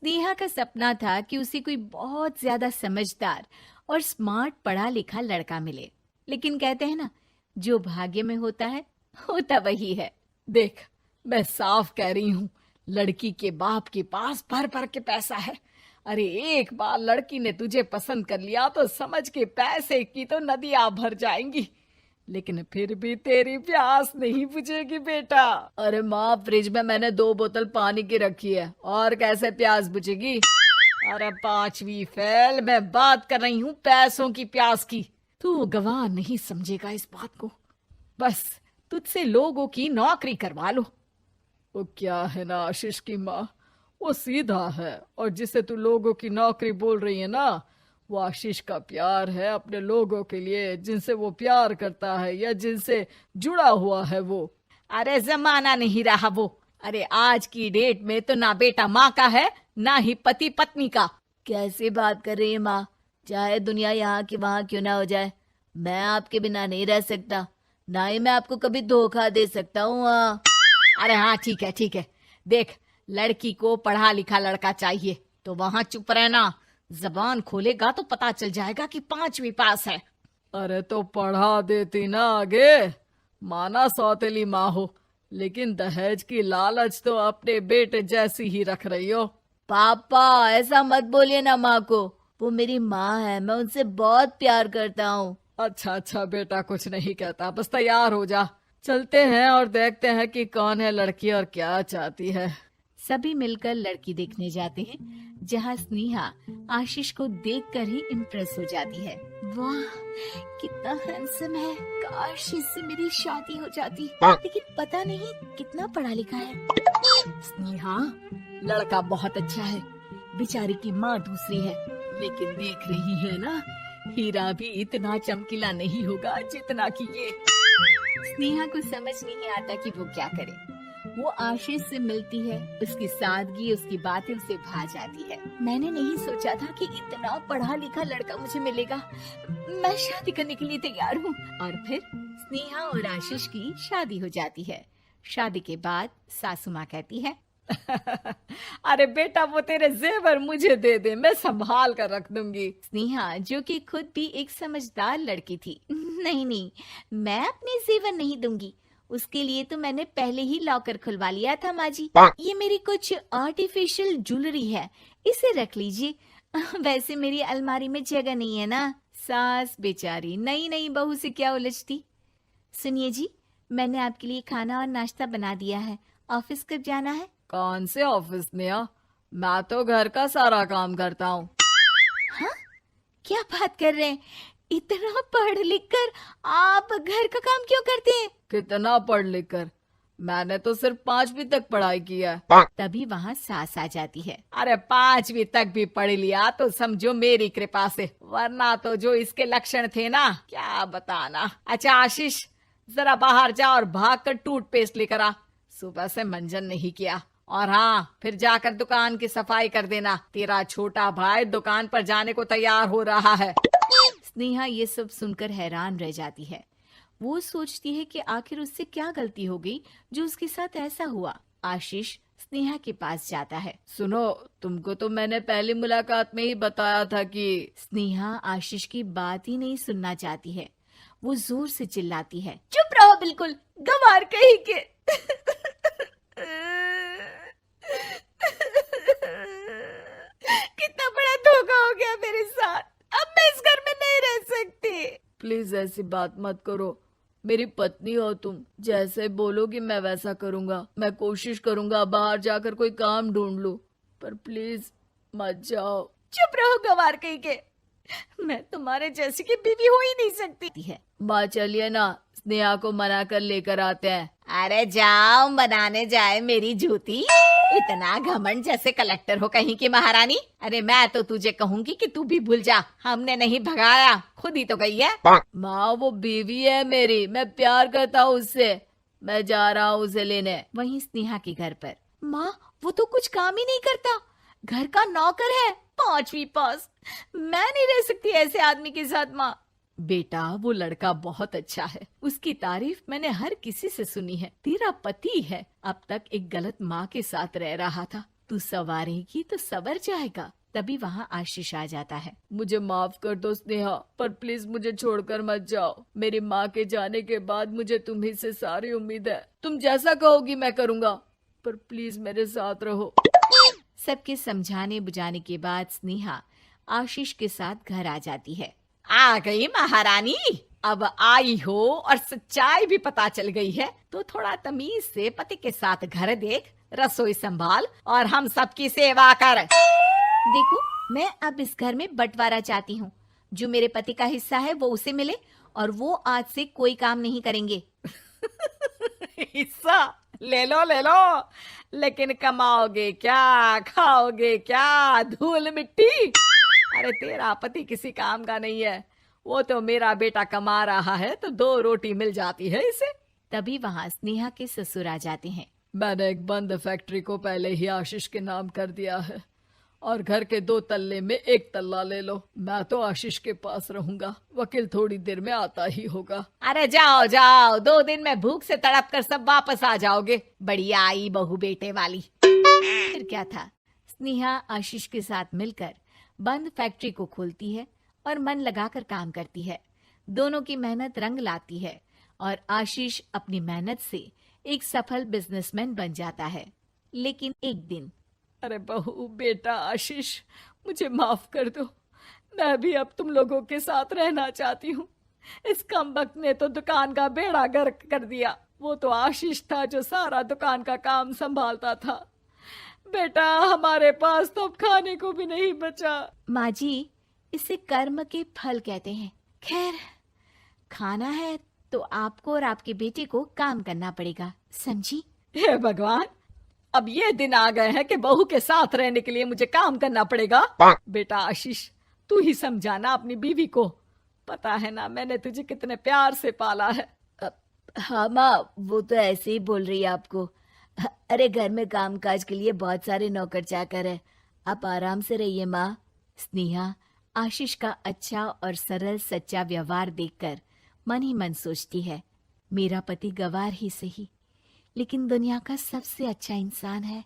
स्नेहा का सपना था कि उसे कोई बहुत ज्यादा समझदार और स्मार्ट पढ़ा लिखा लड़का मिले, लेकिन कहते हैं ना, जो भाग्य में होता है होता वही है। देख, मैं साफ कह रही हूँ, लड़की के बाप के पास भर भर के पैसा है। अरे एक बार लड़की ने तुझे पसंद कर लिया तो समझ के पैसे की तो नदियां भर जाएंगी, लेकिन फिर भी तेरी प्यास नहीं बुझेगी बेटा। अरे माँ, फ्रिज में मैंने 2 बोतल पानी की रखी है, और कैसे प्यास बुझेगी? अरे 5वीं फेल, मैं बात कर रही हूँ पैसों की प्यास की। तू गवाह नहीं समझेगा इस बात को। बस तुझसे लोगों की नौकरी करवा लो। वो क्या है ना आशीष की माँ, वो सीधा है, और जिसे तू लोगों की नौकरी बोल रही है ना, वो आशीष का प्यार है अपने लोगों के लिए, जिनसे वो प्यार करता है या जिनसे जुड़ा हुआ है वो। अरे जमाना नहीं रहा वो। अरे आज की डेट में तो ना बेटा माँ का है, ना ही पति पत्नी का। कैसी बात कर रही है माँ? चाहे दुनिया यहाँ की वहाँ क्यों ना हो जाए, मैं आपके बिना नहीं रह सकता, ना ही मैं आपको कभी धोखा दे सकता हूँ। अरे हाँ, ठीक है ठीक है। देख, लड़की को पढ़ा लिखा लड़का चाहिए तो वहाँ चुप रहना। जबान खोलेगा तो पता चल जाएगा कि 5वीं पास है। अरे तो पढ़ा देती ना आगे। माना सौतेली माँ हो, लेकिन दहेज की लालच तो अपने बेटे जैसी ही रख रही हो। पापा ऐसा मत बोलिए ना माँ को, वो मेरी माँ है, मैं उनसे बहुत प्यार करता हूँ। अच्छा अच्छा बेटा, कुछ नहीं कहता, बस तैयार हो जा, चलते हैं और देखते हैं कि कौन है लड़की और क्या चाहती है। सभी मिलकर लड़की देखने जाते हैं, जहाँ स्नेहा आशीष को देखकर ही इम्प्रेस हो जाती है। वाह, कितना हैंडसम है, काश इससे मेरी शादी हो जाती, लेकिन पता नहीं कितना पढ़ा लिखा है। स्नेहा, लड़का बहुत अच्छा है, बेचारी की माँ दूसरी है, लेकिन देख रही है ना, हीरा भी इतना चमकीला नहीं होगा जितना कि ये। स्नेहा को समझ नहीं आता कि वो क्या करे। वो आशीष से मिलती है, उसकी सादगी, उसकी बातें उसे भा जाती है। मैंने नहीं सोचा था कि इतना पढ़ा लिखा लड़का मुझे मिलेगा। मैं शादी करने के लिए तैयार हूँ। और फिर स्नेहा और आशीष की शादी हो जाती है। शादी के बाद सासू माँ कहती है, अरे बेटा, वो तेरे जेवर मुझे दे दे, मैं संभाल कर रख दूंगी। स्नेहा, जो कि खुद भी एक समझदार लड़की थी, नहीं नहीं, मैं अपने जेवर नहीं दूंगी, उसके लिए तो मैंने पहले ही लॉकर खुलवा लिया था माँ जी। ये मेरी कुछ आर्टिफिशियल ज्वेलरी है, इसे रख लीजिए। वैसे मेरी अलमारी में जगह नहीं है ना। सास बेचारी नई नई बहू से क्या उलझती। सुनिए जी, मैंने आपके लिए खाना और नाश्ता बना दिया है, ऑफिस कब जाना है? कौन से ऑफिस में? मैं तो घर का सारा काम करता हूँ। हाँ, क्या बात कर रहे हैं? इतना पढ़ लिख कर आप घर का काम क्यों करते हैं? कितना पढ़ लिख कर? मैंने तो सिर्फ 5वीं तक पढ़ाई की है। तभी वहाँ सास आ जाती है। अरे 5वीं तक भी पढ़ लिया तो समझो मेरी कृपा से, वरना तो जो इसके लक्षण थे ना, क्या बताना। अच्छा आशीष, जरा बाहर जा और भाग कर टूथपेस्ट लेकर आ, सुबह से मंजन नहीं किया। और हाँ, फिर जाकर दुकान की सफाई कर देना, तेरा छोटा भाई दुकान पर जाने को तैयार हो रहा है। स्नेहा ये सब सुनकर हैरान रह जाती है। वो सोचती है कि आखिर उससे क्या गलती हो गई जो उसके साथ ऐसा हुआ। आशीष स्नेहा के पास जाता है। सुनो, तुमको तो मैंने पहली मुलाकात में ही बताया था कि। स्नेहा आशीष की बात ही नहीं सुनना चाहती है। वो जोर से चिल्लाती है, चुप रहो बिल्कुल, गंवार कहीं के। कितना बड़ा धोखा हो गया मेरे साथ, अब मैं इस घर में नहीं रह सकती। प्लीज ऐसी बात मत करो, मेरी पत्नी हो तुम, जैसे बोलोगी मैं वैसा करूंगा। मैं कोशिश करूंगा बाहर जाकर कोई काम ढूंढ लूं, पर प्लीज मत जाओ। चुप रहो गंवार कहीं के, मैं तुम्हारे जैसी की बीवी हो ही नहीं सकती है। माँ चलिए ना, स्नेहा को मना कर लेकर आते हैं। अरे जाओ, बनाने जाए मेरी जूती। इतना घमंड, जैसे कलेक्टर हो कहीं की महारानी। अरे मैं तो तुझे कहूंगी कि तू भी भूल जा, हमने नहीं भगाया, खुद ही तो गई है। माँ वो बीवी है मेरी, मैं प्यार करता हूँ उससे, मैं जा रहा हूँ उसे लेने। वहीं स्नेहा के घर पर, माँ वो तो कुछ काम ही नहीं करता, घर का नौकर है, 5वीं पास। मैं नहीं रह सकती ऐसे आदमी के साथ माँ। बेटा वो लड़का बहुत अच्छा है, उसकी तारीफ मैंने हर किसी से सुनी है। तेरा पति है, अब तक एक गलत माँ के साथ रह रहा था, तू संवारेगी तो संवर जाएगा। तभी वहाँ आशीष आ जाता है। मुझे माफ कर दो स्नेहा, पर प्लीज मुझे छोड़कर मत जाओ। मेरी माँ के जाने के बाद मुझे तुम्ही से सारी उम्मीद है। तुम जैसा कहोगी मैं करूँगा, पर प्लीज मेरे साथ रहो। सबके समझाने बुझाने के बाद स्नेहा आशीष के साथ घर आ जाती है। आ गई महारानी, अब आई हो और सच्चाई भी पता चल गई है, तो थोड़ा तमीज से पति के साथ घर देख, रसोई संभाल और हम सबकी सेवा कर। देखो, मैं अब इस घर में बंटवारा चाहती हूँ। जो मेरे पति का हिस्सा है वो उसे मिले और वो आज से कोई काम नहीं करेंगे। हिस्सा ले लो, लेकिन कमाओगे क्या, खाओगे क्या, धूल मिट्टी? अरे तेरा पति किसी काम का नहीं है, वो तो मेरा बेटा कमा रहा है तो 2 रोटी मिल जाती है इसे। तभी वहाँ स्नेहा के ससुर आ जाते हैं। मैंने एक बंद फैक्ट्री को पहले ही आशीष के नाम कर दिया है और घर के 2 तल्ले में 1 तल्ला ले लो। मैं तो आशीष के पास रहूंगा, वकील थोड़ी देर में आता ही होगा। अरे जाओ जाओ, 2 दिन में भूख से तड़प कर सब वापस आ जाओगे। बढ़िया आई बहू बेटे वाली। फिर क्या था, स्नेहा आशीष के साथ मिलकर बंद फैक्ट्री को खोलती है और मन लगाकर काम करती है। दोनों की मेहनत रंग लाती है और आशीष अपनी मेहनत से एक सफल बिजनेसमैन बन जाता है। लेकिन एक दिन, अरे बहू बेटा आशीष, मुझे माफ कर दो, मैं भी अब तुम लोगों के साथ रहना चाहती हूँ। इस कमबख्त ने तो दुकान का बेड़ा गर्क कर दिया। वो तो आशीष था जो सारा दुकान का काम संभालता था। बेटा, हमारे पास तो अब खाने को भी नहीं बचा। माँ जी, इसे कर्म के फल कहते हैं। खैर, खाना है तो आपको और आपके बेटे को काम करना पड़ेगा, समझी? हे भगवान, अब ये दिन आ गए हैं कि बहू के साथ रहने के लिए मुझे काम करना पड़ेगा। बेटा आशीष, तू ही समझाना अपनी बीवी को। पता है ना मैंने तुझे कितने प्यार से पाला है। हाँ माँ, वो तो ऐसे ही बोल रही है आपको। अरे घर में कामकाज के लिए बहुत सारे नौकर चाकर है, आप आराम से रहिए माँ। स्नेहा आशीष का अच्छा और सरल सच्चा व्यवहार देखकर मन ही मन सोचती है, मेरा पति गवार ही सही, लेकिन दुनिया का सबसे अच्छा इंसान है।